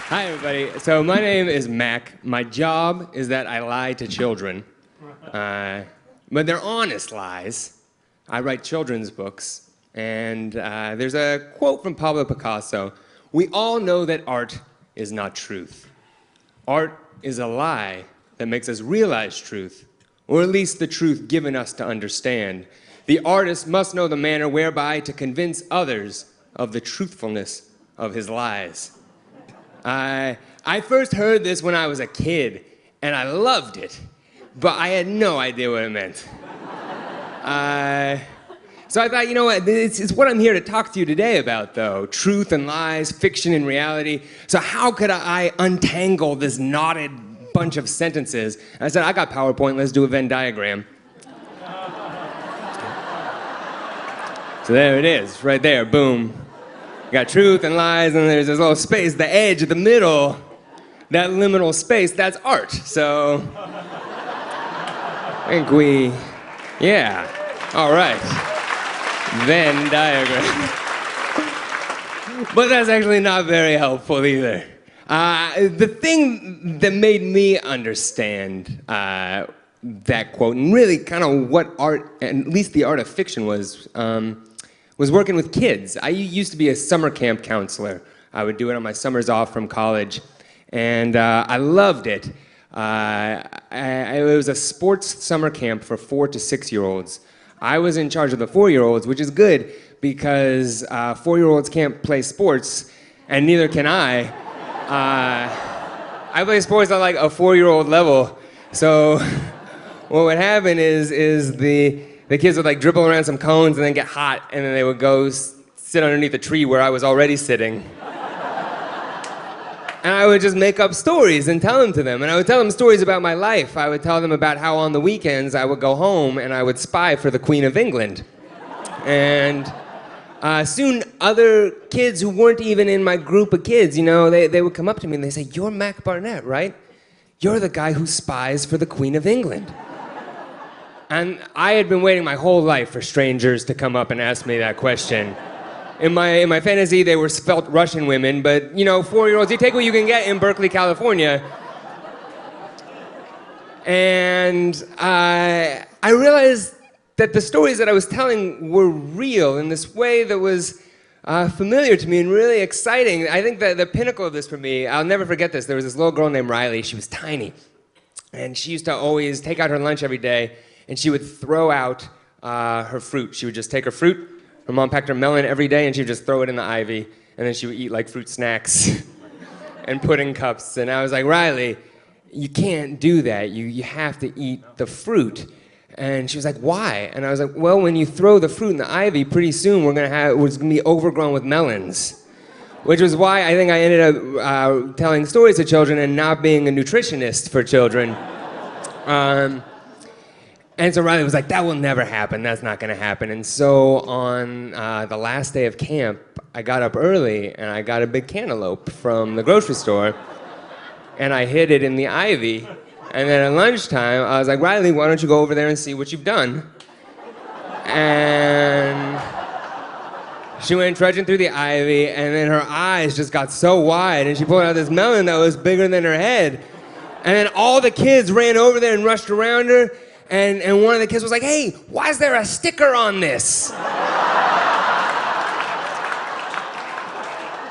Hi, everybody. So my name is Mac. My job is that I lie to children. But they're honest lies. I write children's books. And there's a quote from Pablo Picasso. We all know that art is not truth. Art is a lie that makes us realize truth, or at least the truth given us to understand. The artist must know the manner whereby to convince others of the truthfulness of his lies. I first heard this when I was a kid, and I loved it, but I had no idea what it meant. So I thought, you know what, it's what I'm here to talk to you today about, though. Truth and lies, fiction and reality. So how could I untangle this knotted bunch of sentences? And I said, I got PowerPoint, let's do a Venn diagram. So there it is, right there, boom. You got truth and lies, and there's this little space, the edge, the middle, that liminal space, that's art. So I think all right. Venn diagram. But that's actually not very helpful either. The thing that made me understand that quote, and really kind of what art, and at least the art of fiction was working with kids. I used to be a summer camp counselor. I would do it on my summers off from college, and I loved it. It was a sports summer camp for 4 to 6-year-olds. I was in charge of the 4-year-olds, which is good because 4-year-olds can't play sports, and neither can I. I play sports on like a 4-year-old level, so what would happen is the kids would like dribble around some cones and then get hot, and then they would go sit underneath a tree where I was already sitting. And I would just make up stories and tell them to them. And I would tell them stories about my life. I would tell them about how on the weekends I would go home and I would spy for the Queen of England. And soon other kids who weren't even in my group of kids, you know, they would come up to me and they say, "You're Mac Barnett, right? You're the guy who spies for the Queen of England." And I had been waiting my whole life for strangers to come up and ask me that question. In my fantasy, they were svelte Russian women, but, you know, 4-year-olds, you take what you can get in Berkeley, California. And I realized that the stories that I was telling were real in this way that was familiar to me and really exciting. I think that the pinnacle of this for me, I'll never forget this. There was this little girl named Riley. She was tiny. And she used to always take out her lunch every day, and she would throw out her fruit. She would just take her fruit. Her mom packed her melon every day, and she would just throw it in the ivy, and then she would eat like fruit snacks and pudding cups. And I was like, "Riley, you can't do that. You have to eat the fruit." And she was like, "Why?" And I was like, "Well, when you throw the fruit in the ivy, pretty soon it's gonna be overgrown with melons." Which was why I think I ended up telling stories to children and not being a nutritionist for children. And so Riley was like, "That will never happen. That's not going to happen." And so on the last day of camp, I got up early and I got a big cantaloupe from the grocery store, and I hid it in the ivy. And then at lunchtime, I was like, "Riley, why don't you go over there and see what you've done?" And she went trudging through the ivy, and then her eyes just got so wide, and she pulled out this melon that was bigger than her head. And then all the kids ran over there and rushed around her. And one of the kids was like, "Hey, why is there a sticker on this?"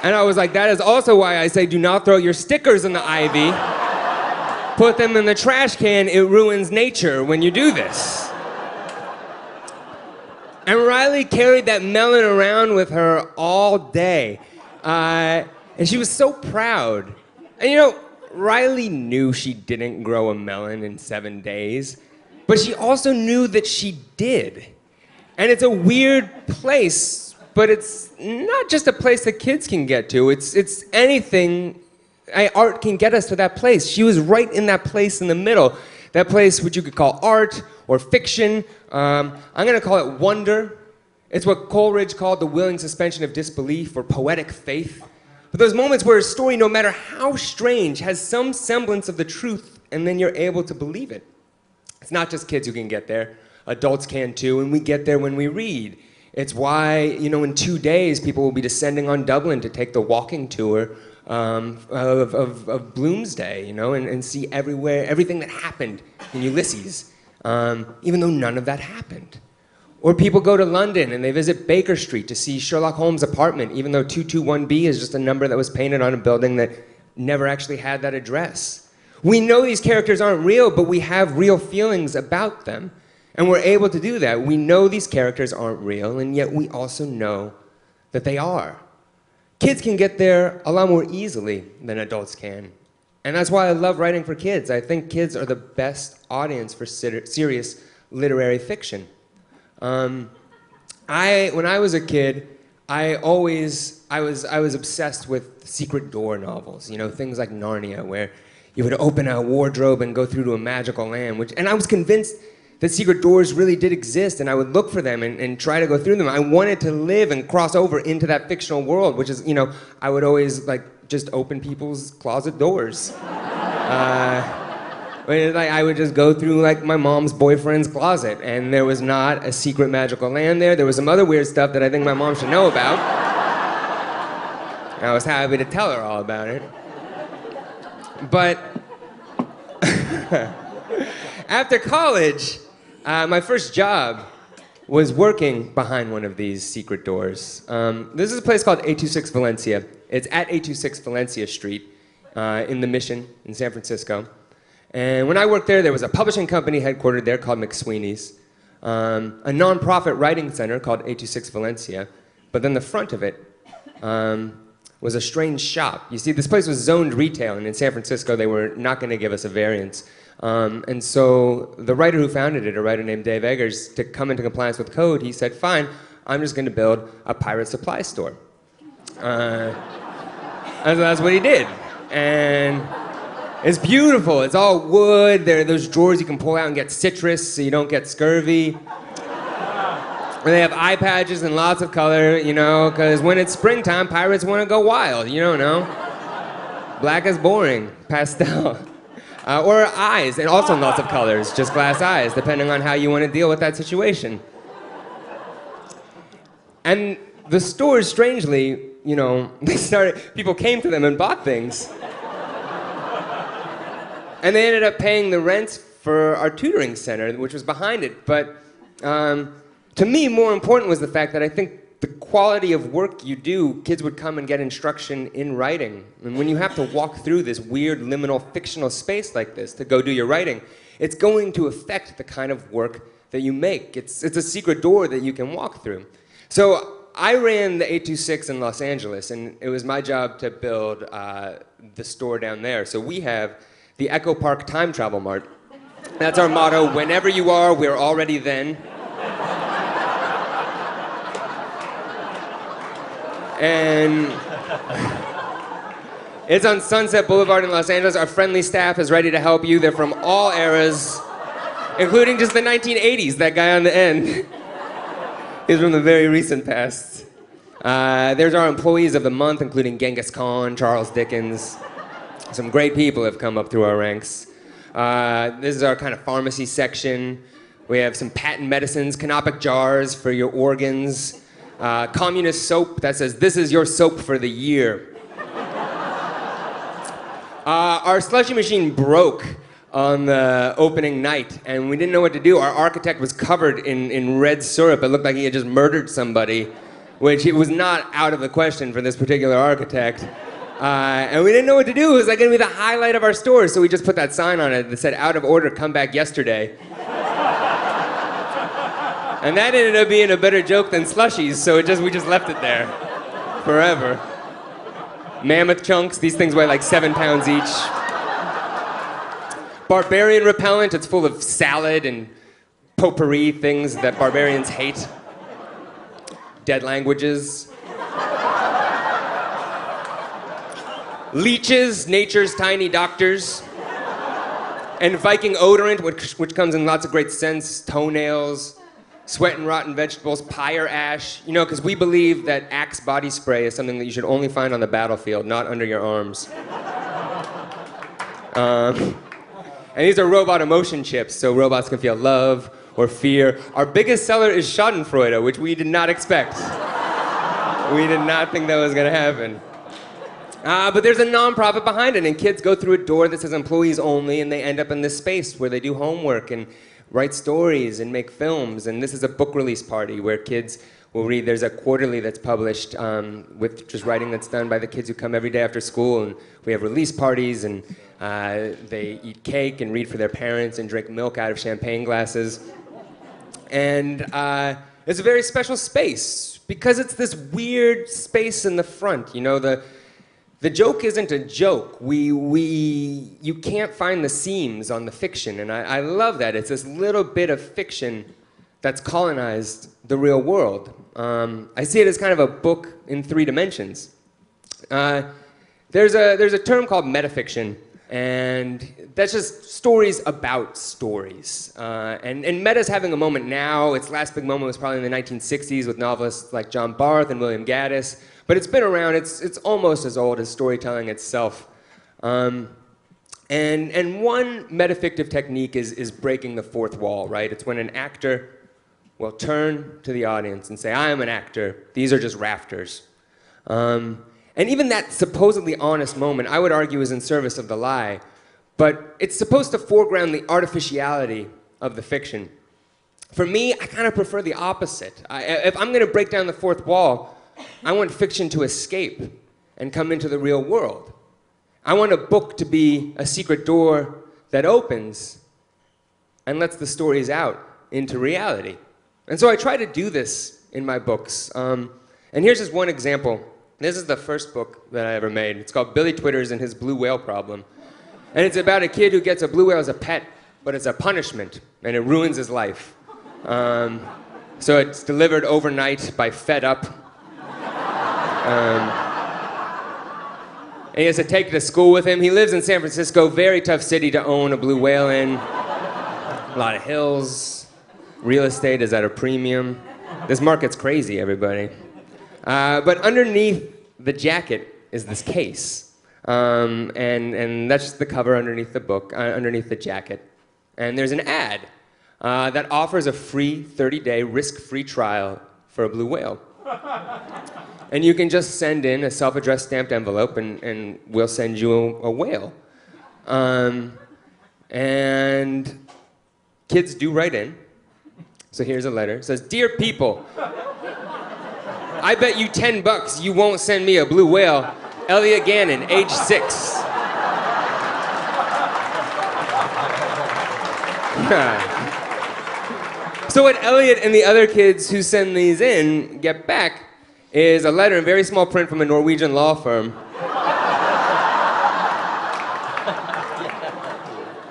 And I was like, "That is also why I say do not throw your stickers in the ivy. Put them in the trash can. It ruins nature when you do this." And Riley carried that melon around with her all day. And she was so proud. And you know, Riley knew she didn't grow a melon in 7 days. But she also knew that she did. And it's a weird place, but it's not just a place that kids can get to. It's anything, art can get us to that place. She was right in that place in the middle. That place which you could call art or fiction. I'm gonna call it wonder. It's what Coleridge called the willing suspension of disbelief or poetic faith. But those moments where a story, no matter how strange, has some semblance of the truth, and then you're able to believe it. It's not just kids who can get there. Adults can too, and we get there when we read. It's why, you know, in 2 days, people will be descending on Dublin to take the walking tour of Bloomsday, you know, and see everything that happened in Ulysses, even though none of that happened. Or people go to London and they visit Baker Street to see Sherlock Holmes' apartment, even though 221B is just a number that was painted on a building that never actually had that address. We know these characters aren't real, but we have real feelings about them. And we're able to do that. We know these characters aren't real, and yet we also know that they are. Kids can get there a lot more easily than adults can. And that's why I love writing for kids. I think kids are the best audience for serious literary fiction. When I was a kid, I was obsessed with secret door novels, you know, things like Narnia, where you would open a wardrobe and go through to a magical land, and I was convinced that secret doors really did exist, and I would look for them and try to go through them. I wanted to live and cross over into that fictional world, which is, you know, I would always just open people's closet doors. I would just go through my mom's boyfriend's closet, and there was not a secret magical land there. There was some other weird stuff that I think my mom should know about. I was happy to tell her all about it. But after college, my first job was working behind one of these secret doors. This is a place called 826 Valencia. It's at 826 Valencia Street in the Mission in San Francisco. And when I worked there, there was a publishing company headquartered there called McSweeney's, a nonprofit writing center called 826 Valencia, but then the front of it was a strange shop. You see, this place was zoned retail, and in San Francisco, they were not going to give us a variance. And so the writer who founded it, a writer named Dave Eggers, to come into compliance with code, he said, fine, I'm just going to build a pirate supply store. And so that's what he did. And it's beautiful. It's all wood. There are those drawers you can pull out and get citrus so you don't get scurvy. And they have eye patches and lots of color, you know, because when it's springtime, pirates want to go wild. You don't know. Black is boring. Pastel. Or eyes, and also lots of colors, just glass eyes, depending on how you want to deal with that situation. And the stores, strangely, you know, people came to them and bought things. And they ended up paying the rent for our tutoring center, which was behind it. But to me, more important was the fact that I think the quality of work you do, kids would come and get instruction in writing. And when you have to walk through this weird liminal fictional space like this to go do your writing, it's going to affect the kind of work that you make. It's a secret door that you can walk through. So I ran the 826 in Los Angeles, and it was my job to build the store down there. So we have the Echo Park Time Travel Mart. That's our motto. Whenever you are, we're already then. And it's on Sunset Boulevard in Los Angeles. Our friendly staff is ready to help you. They're from all eras, including just the 1980s, that guy on the end. He's from the very recent past. There's our employees of the month, including Genghis Khan, Charles Dickens. Some great people have come up through our ranks. This is our kind of pharmacy section. We have some patent medicines, canopic jars for your organs. Communist soap that says, this is your soap for the year. Our slushy machine broke on the opening night, and we didn't know what to do. Our architect was covered in red syrup. It looked like he had just murdered somebody, which it was not out of the question for this particular architect. And we didn't know what to do. It was going to be the highlight of our store, so we just put that sign on it that said, out of order, come back yesterday. And that ended up being a better joke than slushies, so we just left it there forever. Mammoth chunks, these things weigh like 7 pounds each. Barbarian repellent, it's full of salad and potpourri, things that barbarians hate. Dead languages. Leeches, nature's tiny doctors. And Viking odorant, which comes in lots of great scents, toenails, sweat and rotten vegetables, pyre ash. You know, because we believe that Axe body spray is something that you should only find on the battlefield, not under your arms. And these are robot emotion chips, so robots can feel love or fear. Our biggest seller is Schadenfreude, which we did not expect. We did not think that was going to happen. But there's a nonprofit behind it, and kids go through a door that says employees only, and they end up in this space where they do homework and write stories and make films. And this is a book release party where kids will read. There's a quarterly that's published with just writing that's done by the kids who come every day after school. And we have release parties, and they eat cake and read for their parents and drink milk out of champagne glasses. And it's a very special space because it's this weird space in the front. You know, the joke isn't a joke. You can't find the seams on the fiction, and I love that. It's this little bit of fiction that's colonized the real world. I see it as kind of a book in 3 dimensions. There's a term called metafiction, and that's just stories about stories. And meta's having a moment now. Its last big moment was probably in the 1960s with novelists like John Barth and William Gaddis. But it's been around. It's almost as old as storytelling itself. And one metafictive technique is breaking the fourth wall, right? It's when an actor will turn to the audience and say, I am an actor. These are just rafters. And even that supposedly honest moment, I would argue, is in service of the lie. But it's supposed to foreground the artificiality of the fiction. For me, I kind of prefer the opposite. If I'm going to break down the fourth wall, I want fiction to escape and come into the real world. I want a book to be a secret door that opens and lets the stories out into reality. And so I try to do this in my books. And here's just one example. This is the first book that I ever made. It's called Billy Twitters and His Blue Whale Problem. And it's about a kid who gets a blue whale as a pet, but it's a punishment, and it ruins his life. So it's delivered overnight by Fed Up. And he has to take it to school with him. He lives in San Francisco, very tough city to own a blue whale in. A lot of hills. Real estate is at a premium. This market's crazy, everybody. But underneath the jacket is this case. And that's just the cover underneath the book, underneath the jacket. And there's an ad that offers a free 30-day risk-free trial for a blue whale. And you can just send in a self-addressed stamped envelope, and we'll send you a whale. And kids do write in. So here's a letter. It says, Dear people, I bet you $10 you won't send me a blue whale. Elliot Gannon, age 6. So what Elliot and the other kids who send these in get back is a letter in very small print from a Norwegian law firm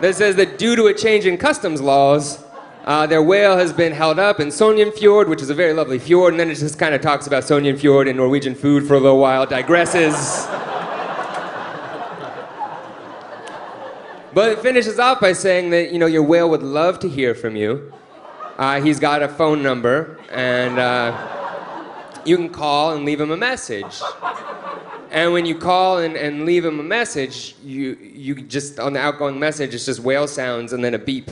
that says that due to a change in customs laws, their whale has been held up in Sognefjord, which is a very lovely fjord, and then it just kind of talks about Sognefjord and Norwegian food for a little while, digresses. But it finishes off by saying that, you know, your whale would love to hear from you. He's got a phone number, and you can call and leave him a message. And when you call and leave him a message, you just, on the outgoing message, it's just whale sounds and then a beep.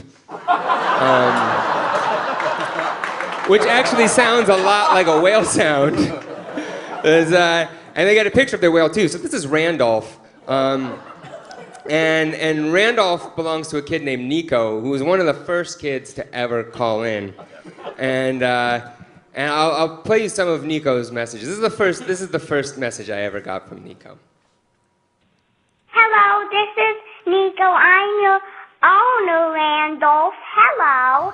Which actually sounds a lot like a whale sound. And they got a picture of their whale, too. So this is Randolph. And Randolph belongs to a kid named Nico, who was one of the first kids to ever call in. And I'll play you some of Nico's messages. This is the first message I ever got from Nico. Hello, this is Nico. I'm your owner, Randolph. Hello.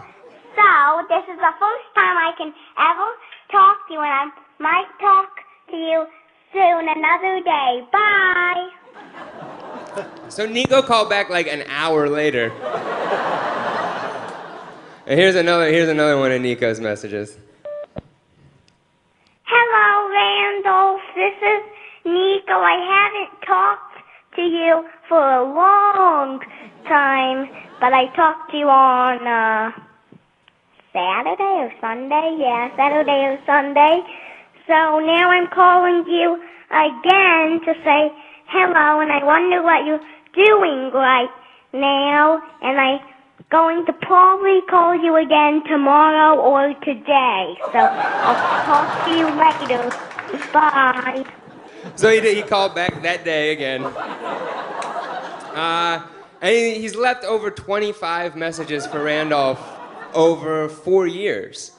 So, this is the first time I can ever talk to you, and I might talk to you soon another day. Bye. So Nico called back like an hour later. And here's another one of Nico's messages. Hello, Randolph. This is Nico. I haven't talked to you for a long time, but I talked to you on Saturday or Sunday. Yeah, Saturday or Sunday. So now I'm calling you again to say hello, and I wonder what you're doing right now, and I'm going to probably call you again tomorrow or today. So I'll talk to you later. Bye. So he called back that day again. And he's left over 25 messages for Randolph over 4 years.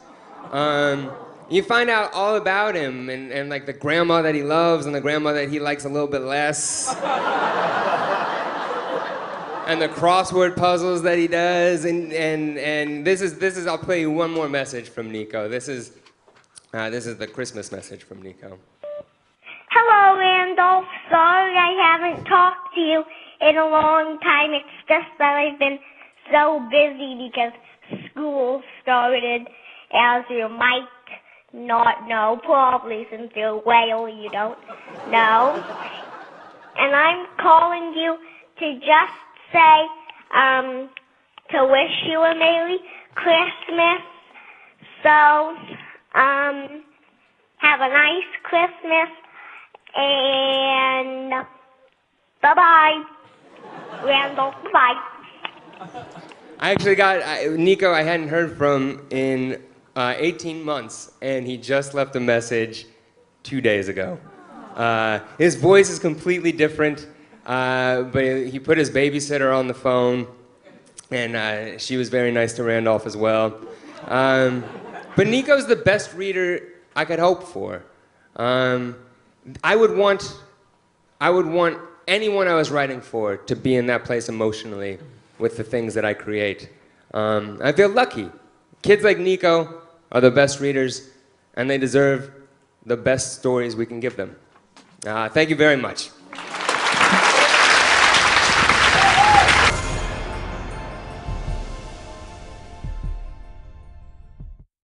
You find out all about him and like the grandma that he loves and the grandma that he likes a little bit less. And the crossword puzzles that he does. And this is I'll play you one more message from Nico. This is the Christmas message from Nico. Hello, Randolph. Sorry I haven't talked to you in a long time. It's just that I've been so busy because school started, as you might not know, probably since you're a whale, you don't know. And I'm calling you to just say, to wish you a Merry Christmas. So, have a nice Christmas, and bye-bye. Randall, bye. I actually got Nico. I hadn't heard from in 18 months, and he just left a message 2 days ago. His voice is completely different, but he put his babysitter on the phone, and she was very nice to Randolph as well. But Nico's the best reader I could hope for. I would want anyone I was writing for to be in that place emotionally with the things that I create. I feel lucky. Kids like Nico are the best readers, and they deserve the best stories we can give them. Thank you very much.